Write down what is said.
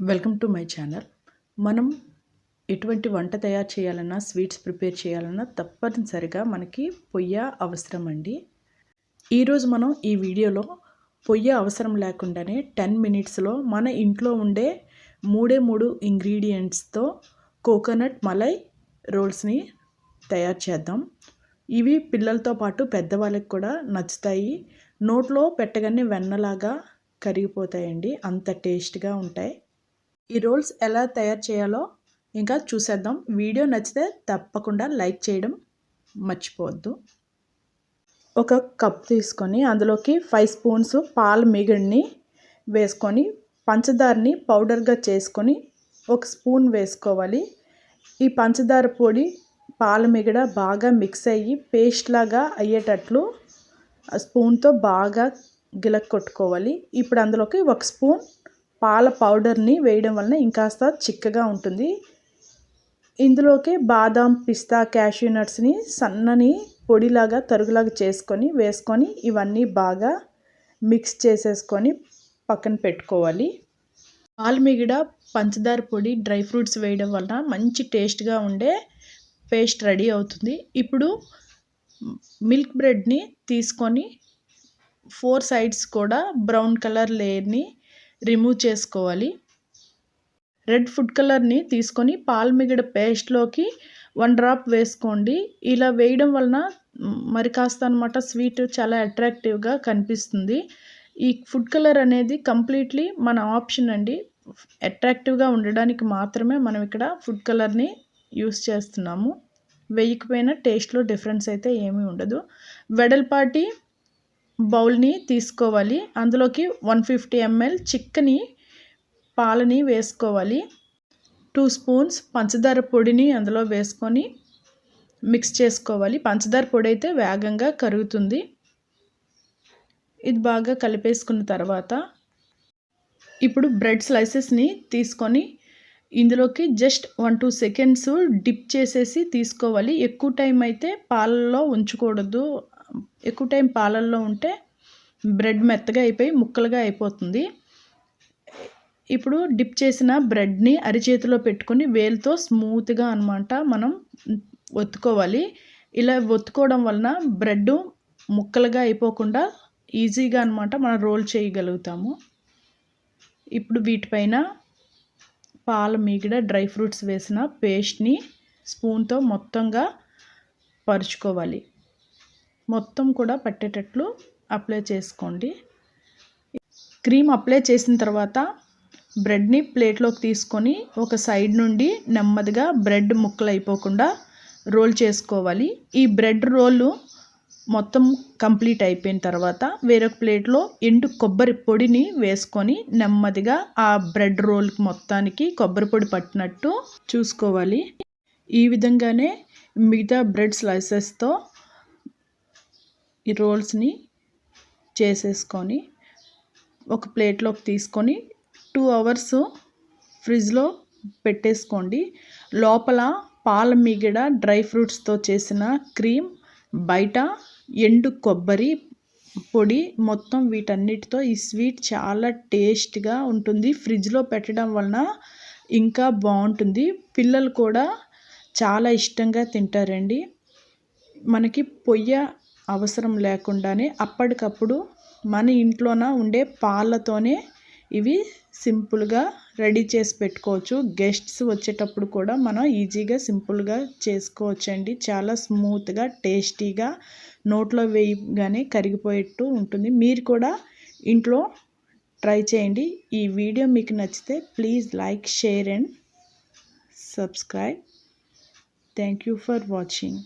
Welcome to my channel. మనం ఎటువంటి వంట తయారు చేయాలన్నా, స్వీట్స్ ప్రిపేర్ చేయాలన్నా తప్పనిసరిగా మనకి పొయ్య అవసరం అండి. ఈరోజు మనం ఈ వీడియోలో పొయ్య అవసరం లేకుండానే 10 మినిట్స్లో మన ఇంట్లో ఉండే మూడు ఇంగ్రీడియంట్స్తో కోకోనట్ మలై రోల్స్ని తయారు చేద్దాం. ఇవి పిల్లలతో పాటు పెద్దవాళ్ళకి కూడా నచ్చుతాయి. నోట్లో పెట్టగానే వెన్నలాగా కరిగిపోతాయండి, అంత టేస్ట్గా ఉంటాయి. ఈ రోల్స్ ఎలా తయారు చేయాలో ఇంకా చూసేద్దాం. వీడియో నచ్చితే తప్పకుండా లైక్ చేయడం మర్చిపోవద్దు. ఒక కప్ తీసుకొని అందులోకి 5 స్పూన్స్ పాల మీగడని వేసుకొని పంచదారని పౌడర్గా చేసుకొని 1 స్పూన్ వేసుకోవాలి. ఈ పంచదార పొడి పాల మీగడ బాగా మిక్స్ అయ్యి పేస్ట్ లాగా అయ్యేటట్లు స్పూన్తో బాగా గిలక్ కొట్టుకోవాలి. ఇప్పుడు అందులోకి 1 స్పూన్ పాల పౌడర్ని వేయడం వలన ఇంకాస్త చిక్కగా ఉంటుంది. ఇందులోకి బాదాం, పిస్తా, క్యాష్యూ నట్స్ని సన్నని పొడిలాగా తరుగులాగా వేసుకొని ఇవన్నీ బాగా మిక్స్ చేసేసుకొని పక్కన పెట్టుకోవాలి. పాల మీగడ, పంచదార పొడి, డ్రై ఫ్రూట్స్ వేయడం వలన మంచి టేస్ట్గా ఉండే పేస్ట్ రెడీ అవుతుంది. ఇప్పుడు మిల్క్ బ్రెడ్ని తీసుకొని 4 సైడ్స్ కూడా బ్రౌన్ కలర్ లేయర్ని రిమూవ్ చేసుకోవాలి. రెడ్ ఫుడ్ కలర్ని తీసుకొని పాల మీగడ పేస్ట్లోకి 1 డ్రాప్ వేసుకోండి. ఇలా వేయడం వలన మరి కాస్త అనమాట స్వీట్ చాలా అట్రాక్టివ్గా కనిపిస్తుంది. ఈ ఫుడ్ కలర్ అనేది కంప్లీట్లీ మన ఆప్షన్ అండి. అట్రాక్టివ్గా ఉండడానికి మాత్రమే మనం ఇక్కడ ఫుడ్ కలర్ని యూస్ చేస్తున్నాము. వేయకపోయినా టేస్ట్లో డిఫరెన్స్ అయితే ఏమీ ఉండదు. వెడల్పాటి బౌల్ని తీసుకోవాలి. అందులోకి 150 ml చిక్కని పాలని వేసుకోవాలి. 2 స్పూన్స్ పంచదార పొడిని అందులో వేసుకొని మిక్స్ చేసుకోవాలి. పంచదార పొడి అయితే వేగంగా కరుగుతుంది. ఇది బాగా కలిపేసుకున్న తర్వాత ఇప్పుడు బ్రెడ్ స్లైసెస్ని తీసుకొని ఇందులోకి జస్ట్ 1-2 సెకండ్స్ డిప్ చేసేసి తీసుకోవాలి. ఎక్కువ టైం అయితే పాలల్లో ఉంచకూడదు. ఎక్కువ టైం పాలల్లో ఉంటే బ్రెడ్ మెత్తగా అయిపోయి ముక్కలుగా అయిపోతుంది. ఇప్పుడు డిప్ చేసిన బ్రెడ్ని అరిచేతిలో పెట్టుకొని వేలుతో స్మూత్గా అనమాట మనం ఒత్తుకోవాలి. ఇలా ఒత్తుకోవడం వలన బ్రెడ్ ముక్కలుగా అయిపోకుండా ఈజీగా అనమాట మనం రోల్ చేయగలుగుతాము. ఇప్పుడు వీటిపైన పాల మీగడ, డ్రై ఫ్రూట్స్ వేసిన పేస్ట్ని స్పూన్తో మొత్తంగా పరుచుకోవాలి. మొత్తం కూడా పట్టేటట్లు అప్లై చేసుకోండి. క్రీమ్ అప్లై చేసిన తర్వాత బ్రెడ్ని ప్లేట్లోకి తీసుకొని ఒక సైడ్ నుండి నెమ్మదిగా బ్రెడ్ ముక్కలు అయిపోకుండా రోల్ చేసుకోవాలి. ఈ బ్రెడ్ రోలు మొత్తం కంప్లీట్ అయిపోయిన తర్వాత వేరొక ప్లేట్లో ఎండు కొబ్బరి పొడిని వేసుకొని నెమ్మదిగా ఆ బ్రెడ్ రోల్కి మొత్తానికి కొబ్బరి పొడి పట్టినట్టు చూసుకోవాలి. ఈ విధంగానే మిగతా బ్రెడ్ స్లైసెస్తో ఈ రోల్స్ని చేసేసుకొని ఒక ప్లేట్లోకి తీసుకొని 2 hours ఫ్రిడ్జ్లో పెట్టేసుకోండి. లోపల పాల మీగడ, డ్రై ఫ్రూట్స్తో చేసిన క్రీమ్, బయట ఎండు కొబ్బరి పొడి, మొత్తం వీటన్నిటితో ఈ స్వీట్ చాలా టేస్ట్గా ఉంటుంది. ఫ్రిడ్జ్లో పెట్టడం వలన ఇంకా బాగుంటుంది. పిల్లలు కూడా చాలా ఇష్టంగా తింటారండి. మనకి పొయ్య అవసరం లేకుండానే అప్పటికప్పుడు మన ఇంట్లోన ఉండే పాలతోనే ఇవి సింపుల్గా రెడీ చేసి పెట్టుకోవచ్చు. గెస్ట్స్ వచ్చేటప్పుడు కూడా మనం ఈజీగా సింపుల్గా చేసుకోవచ్చండి. చాలా స్మూత్గా, టేస్టీగా, నోట్లో వేయగానే కరిగిపోయేట్టు ఉంటుంది. మీరు కూడా ఇంట్లో ట్రై చేయండి. ఈ వీడియో మీకు నచ్చితే please like, share and subscribe. Thank you for watching.